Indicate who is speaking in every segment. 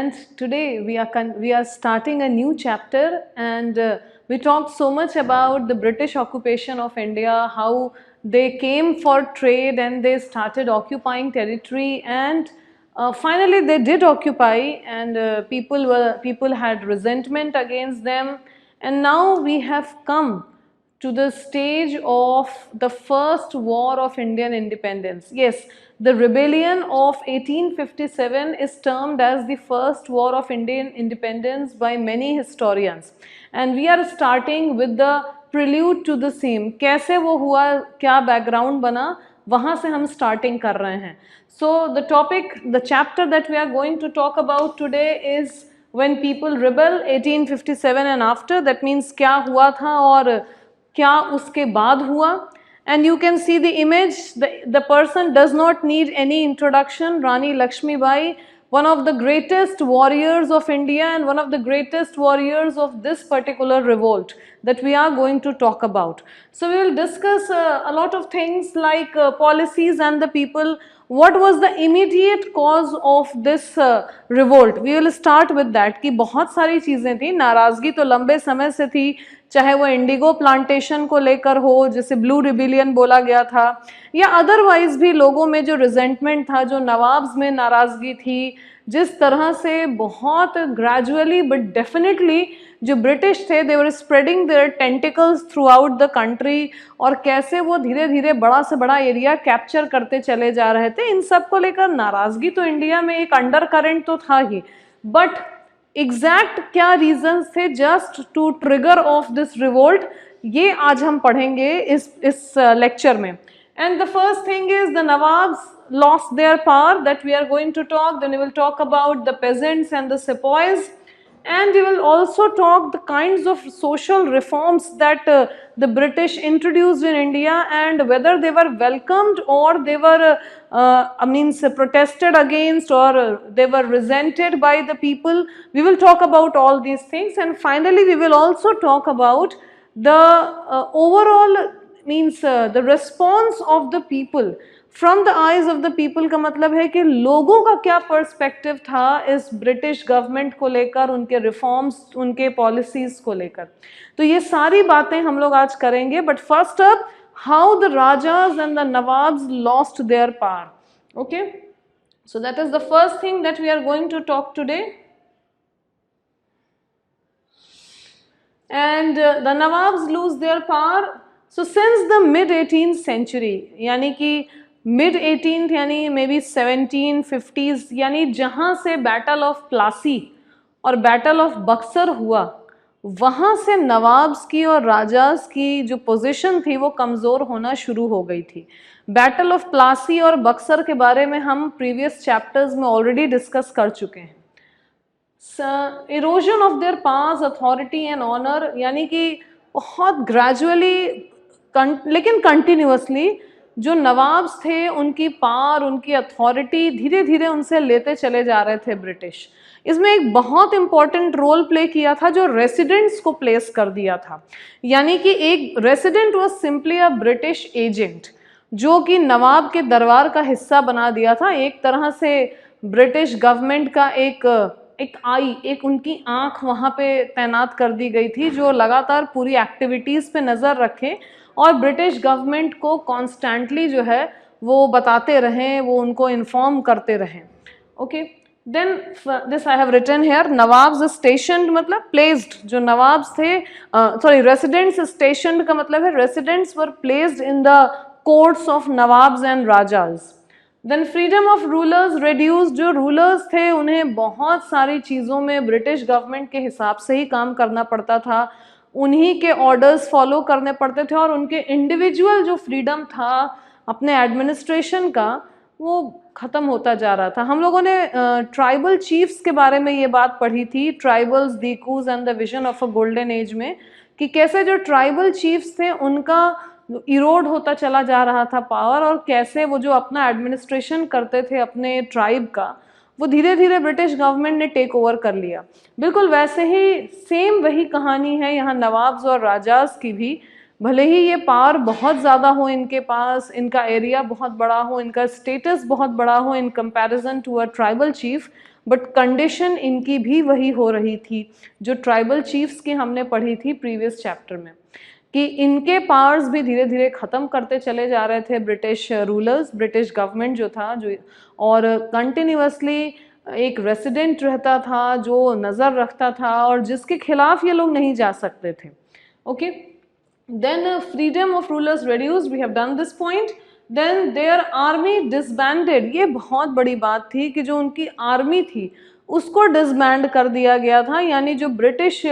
Speaker 1: and today we are starting a new chapter, and we talked so much about the British occupation of India, how they came for trade and they started occupying territory, and finally they did occupy, and people had resentment against them, and now we have come to the stage of the first war of Indian independence. Yes, the rebellion of 1857 is termed as the first war of Indian independence by many historians, and we are starting with the prelude to the same. कैसे वो हुआ, क्या background बना, वहाँ से हम starting कर रहे हैं. So the topic, the chapter that we are going to talk about today is when people rebel 1857 and after. That means क्या हुआ था और क्या उसके बाद हुआ. And you can see the image, the person does not need any introduction. Rani Lakshmi Bai, one of the greatest warriors of India and one of the greatest warriors of this particular revolt that we are going to talk about. So we will discuss a lot of things like policies and the people. What was the immediate cause of this revolt? We will start with that कि बहुत सारी चीज़ें थी. नाराज़गी तो लंबे समय से थी, चाहे वो इंडिगो प्लांटेशन को लेकर हो, जिसे ब्लू रिबिलियन बोला गया था, या अदरवाइज भी लोगों में जो रिजेंटमेंट था, जो नवाब्स में नाराज़गी थी, जिस तरह से बहुत ग्रेजुअली बट डेफिनेटली जो ब्रिटिश थे they were spreading their tentacles throughout the country, और कैसे वो धीरे धीरे बड़ा से बड़ा एरिया कैप्चर करते चले जा रहे थे. इन सब को लेकर नाराज़गी तो इंडिया में एक अंडर करेंट तो था ही, बट एग्जैक्ट क्या रीजंस थे just to trigger of this revolt, ये आज हम पढ़ेंगे इस लेक्चर में. And the first thing is the nawabs lost their power, that we are going to talk. Then we will talk about the peasants and the sepoys, and we will also talk the kinds of social reforms that the British introduced in India, and whether they were welcomed or they were protested against, or they were resented by the people. We will talk about all these things, and finally we will also talk about the overall the response of the people. From the eyes of the people का मतलब है कि लोगों का क्या perspective था इस British government को लेकर, उनके रिफॉर्म्स, उनके पॉलिसीज को लेकर. तो ये सारी बातें हम लोग आज करेंगे. But first up, how the rajas and the nawabs lost their power. Okay, so that is the first thing that we are going to talk today. And the nawabs lose their power. So since the mid 18th century, यानी कि mid 18th यानी may be 1750s, यानी जहाँ से battle of Plassey और battle of Buxar हुआ, वहाँ से नवाब्स की और राजास की जो पोजीशन थी वो कमज़ोर होना शुरू हो गई थी. बैटल ऑफ प्लासी और बक्सर के बारे में हम प्रीवियस चैप्टर्स में ऑलरेडी डिस्कस कर चुके हैं. Erosion of their powers, authority and honour, यानी कि बहुत ग्रेजुअली लेकिन कंटिन्यूसली जो नवाब्स थे उनकी पावर, उनकी अथॉरिटी धीरे धीरे उनसे लेते चले जा रहे थे ब्रिटिश. इसमें एक बहुत इंपॉर्टेंट रोल प्ले किया था जो रेसिडेंट्स को प्लेस कर दिया था. यानी कि एक resident was simply a British agent जो कि नवाब के दरबार का हिस्सा बना दिया था. एक तरह से ब्रिटिश गवर्नमेंट का एक उनकी आंख वहाँ पे तैनात कर दी गई थी, जो लगातार पूरी एक्टिविटीज़ पे नज़र रखे और ब्रिटिश गवर्नमेंट को कॉन्स्टेंटली जो है वो बताते रहें, वो उनको इन्फॉर्म करते रहें. Okay, then this I have written here, nawabs stationed मतलब प्लेस्ड. जो नवाब्स थे, सॉरी, रेसिडेंट्स स्टेशनड का मतलब है residents were placed in the courts of nawabs and rajas. Then freedom of rulers reduced. जो रूलर्स थे उन्हें बहुत सारी चीज़ों में ब्रिटिश गवर्नमेंट के हिसाब से ही काम करना पड़ता था, उन्हीं के ऑर्डर्स फॉलो करने पड़ते थे, और उनके इंडिविजुअल जो फ्रीडम था अपने एडमिनिस्ट्रेशन का वो ख़त्म होता जा रहा था. हम लोगों ने ट्राइबल चीफ्स के बारे में ये बात पढ़ी थी, tribals, Dikus and the vision of a golden age में, कि कैसे जो ट्राइबल चीफ्स थे उनका इरोड होता चला जा रहा था पावर, और कैसे वो जो अपना एडमिनिस्ट्रेशन करते थे अपने ट्राइब का, वो धीरे धीरे ब्रिटिश गवर्नमेंट ने टेक ओवर कर लिया. बिल्कुल वैसे ही सेम वही कहानी है यहाँ नवाब्स और राजास की भी. भले ही ये पावर बहुत ज़्यादा हो इनके पास, इनका एरिया बहुत बड़ा हो, इनका स्टेटस बहुत बड़ा हो in comparison to a tribal chief, but condition इनकी भी वही हो रही थी जो ट्राइबल चीफ्स की हमने पढ़ी थी प्रीवियस चैप्टर में, कि इनके पावर्स भी धीरे धीरे ख़त्म करते चले जा रहे थे ब्रिटिश रूलर्स, ब्रिटिश गवर्नमेंट जो था, जो और कंटिन्यूसली एक रेसिडेंट रहता था जो नज़र रखता था और जिसके खिलाफ ये लोग नहीं जा सकते थे। Okay, then freedom of rulers reduced, we have done this point. Then their army disbanded, ये बहुत बड़ी बात थी कि जो उनकी आर्मी थी उसको डिसबैंड कर दिया गया था, यानी जो ब्रिटिश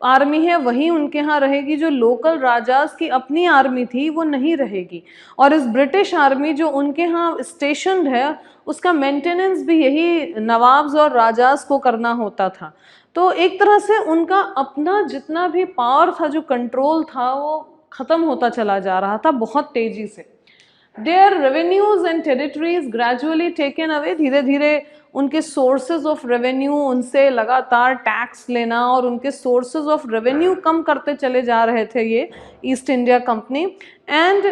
Speaker 1: आर्मी है वही उनके यहाँ रहेगी, जो लोकल राजास की अपनी आर्मी थी वो नहीं रहेगी। और इस ब्रिटिश आर्मी जो उनके यहाँ स्टेशनड है उसका मेंटेनेंस भी यही नवाब्स और राजास को करना होता था। तो एक तरह से उनका अपना जितना भी पावर था, जो कंट्रोल था, वो ख़त्म होता चला जा रहा था बहुत तेज़ी से। Their revenues and territories gradually taken away, धीरे धीरे उनके सोर्सेज ऑफ रेवेन्यू, उनसे लगातार टैक्स लेना और उनके सोर्सेज ऑफ रेवेन्यू कम करते चले जा रहे थे ये East India Company. And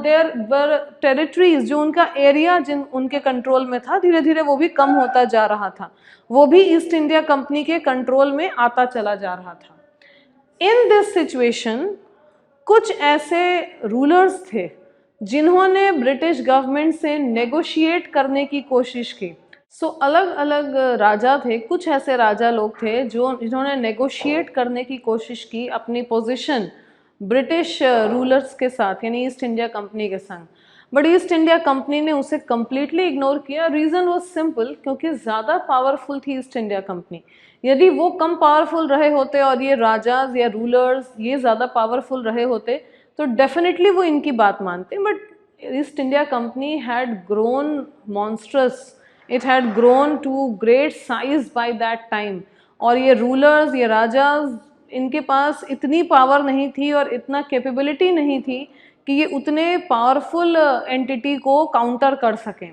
Speaker 1: there were territories, जो उनका एरिया जिन उनके कंट्रोल में था, धीरे धीरे वो भी कम होता जा रहा था, वो भी ईस्ट इंडिया कंपनी के कंट्रोल में आता चला जा रहा था। इन दिस सिचुएशन कुछ ऐसे रूलर्स थे जिन्होंने ब्रिटिश गवर्नमेंट से नेगोशिएट करने की कोशिश की। अलग अलग राजा थे, कुछ ऐसे राजा लोग थे जिन्होंने नेगोशिएट करने की कोशिश की अपनी पोजीशन ब्रिटिश रूलर्स के साथ, यानी ईस्ट इंडिया कंपनी के संग। बट ईस्ट इंडिया कंपनी ने उसे कम्प्लीटली इग्नोर किया। रीज़न वॉज सिंपल, क्योंकि ज़्यादा पावरफुल थी ईस्ट इंडिया कंपनी। यदि वो कम पावरफुल रहे होते और ये राजाज या रूलर्स ये ज़्यादा पावरफुल रहे होते तो डेफिनेटली वो इनकी बात मानते। But East India Company had grown monstrous, it had grown to great size by that time, और ये रूलर्स, ये राजाज, इनके पास इतनी पावर नहीं थी और इतना कैपेबिलिटी नहीं थी कि ये उतने पावरफुल एंटिटी को काउंटर कर सकें।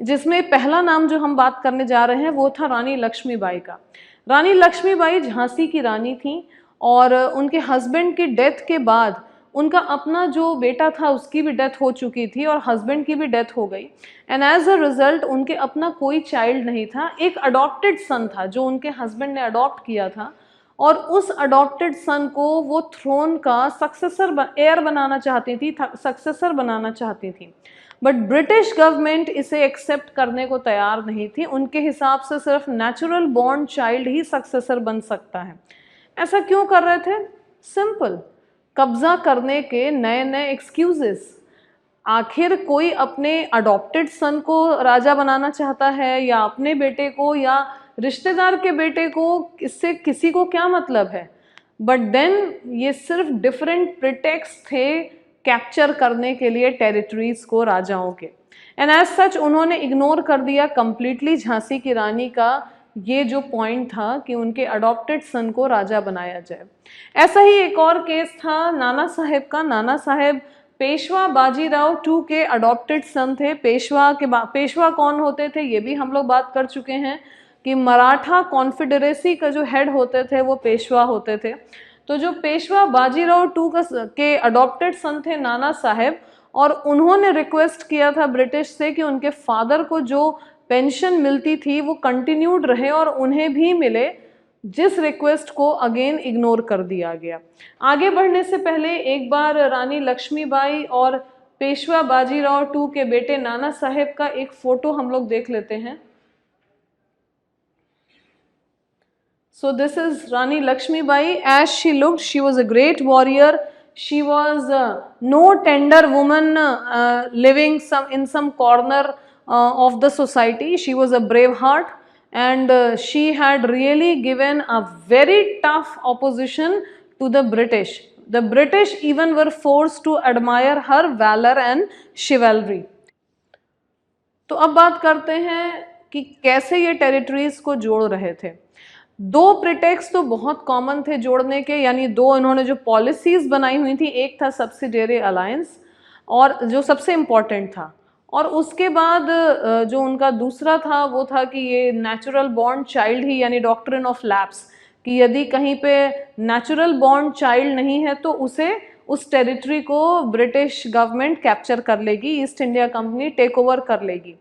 Speaker 1: जिसमें पहला नाम जो हम बात करने जा रहे हैं वो था रानी लक्ष्मीबाई का। रानी लक्ष्मीबाई झांसी की रानी थी और उनके हस्बैंड की डेथ के बाद उनका अपना जो बेटा था उसकी भी डेथ हो चुकी थी और हस्बैंड की भी डेथ हो गई। एंड एज अ रिजल्ट उनके अपना कोई चाइल्ड नहीं था। एक अडॉप्टेड सन था जो उनके हस्बैंड ने अडॉप्ट किया था, और उस अडॉप्टेड सन को वो थ्रोन का सक्सेसर एयर बनाना चाहती थी, सक्सेसर बनाना चाहती थी। बट ब्रिटिश गवर्नमेंट इसे एक्सेप्ट करने को तैयार नहीं थी। उनके हिसाब से सिर्फ नेचुरल बॉर्न चाइल्ड ही सक्सेसर बन सकता है। ऐसा क्यों कर रहे थे? सिंपल, कब्जा करने के नए नए एक्सक्यूजेस। आखिर कोई अपने अडॉप्टेड सन को राजा बनाना चाहता है या अपने बेटे को या रिश्तेदार के बेटे को, इससे किसी को क्या मतलब है। बट देन ये सिर्फ डिफरेंट प्रिटेक्स्ट थे कैप्चर करने के लिए टेरिटरीज को राजाओं के। एंड एज सच उन्होंने इग्नोर कर दिया कंप्लीटली झांसी की रानी का ये जो पॉइंट था कि उनके अडॉप्टेड सन को राजा बनाया जाए। ऐसा ही एक और केस था नाना साहेब का। नाना साहेब पेशवा बाजीराव टू के अडॉप्टेड सन थे। पेशवा कौन होते थे ये भी हम लोग बात कर चुके हैं कि मराठा कॉन्फेडरेसी का जो हेड होते थे वो पेशवा होते थे। तो जो पेशवा बाजीराव टू के अडॉप्टेड सन थे नाना साहेब, और उन्होंने रिक्वेस्ट किया था ब्रिटिश से कि उनके फादर को जो पेंशन मिलती थी वो कंटिन्यूड रहे और उन्हें भी मिले, जिस रिक्वेस्ट को अगेन इग्नोर कर दिया गया। आगे बढ़ने से पहले एक बार रानी लक्ष्मीबाई और पेशवा बाजीराव टू के बेटे नाना साहेब का एक फोटो हम लोग देख लेते हैं। So this is Rani Lakshmibai. As she looked, she was a great warrior. She was no tender woman living in some corner of the society. She was a brave heart, and she had really given a very tough opposition to the British. The British even were forced to admire her valor and chivalry. तो अब बात करते हैं कि कैसे ये territories को जोड़ रहे थे। दो प्रिटेक्स तो बहुत कॉमन थे जोड़ने के, यानी दो इन्होंने जो पॉलिसीज बनाई हुई थी, एक था सब्सिडियरी अलायंस और जो सबसे इम्पॉर्टेंट था, और उसके बाद जो उनका दूसरा था वो था कि ये नेचुरल बॉर्न चाइल्ड ही, यानी डॉक्ट्रिन ऑफ लैप्स, कि यदि कहीं पे नेचुरल बॉर्न चाइल्ड नहीं है तो उसे उस टेरिटरी को ब्रिटिश गवर्नमेंट कैप्चर कर लेगी, East India Company take over कर लेगी।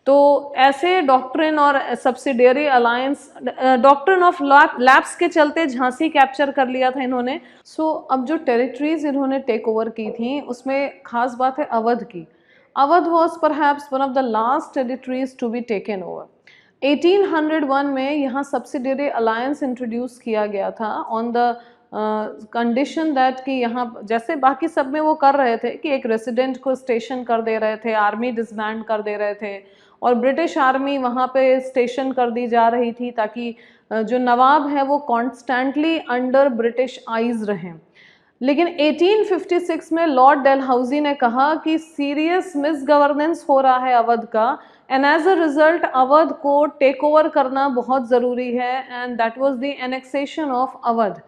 Speaker 1: तो ऐसे डॉक्ट्रिन और subsidiary alliance, doctrine of lapse के चलते झांसी कैप्चर कर लिया था इन्होंने। सो अब जो टेरिटरीज इन्होंने टेक ओवर की थी उसमें खास बात है अवध की। Awadh was perhaps one of the last territories to be taken over. 1801 में यहाँ सब्सिडियरी अलायंस इंट्रोड्यूस किया गया था ऑन द कंडीशन दैट कि यहाँ जैसे बाकी सब में वो कर रहे थे कि एक रेसिडेंट को स्टेशन कर दे रहे थे, आर्मी डिसबैंड कर दे रहे थे और ब्रिटिश आर्मी वहाँ पे स्टेशन कर दी जा रही थी ताकि जो नवाब है वो कॉन्स्टेंटली अंडर ब्रिटिश आइज रहें। लेकिन 1856 में लॉर्ड डलहौजी ने कहा कि सीरियस मिसगवर्नेंस हो रहा है अवध का and as a result Awadh को टेक ओवर करना बहुत ज़रूरी है and that was the annexation of Awadh.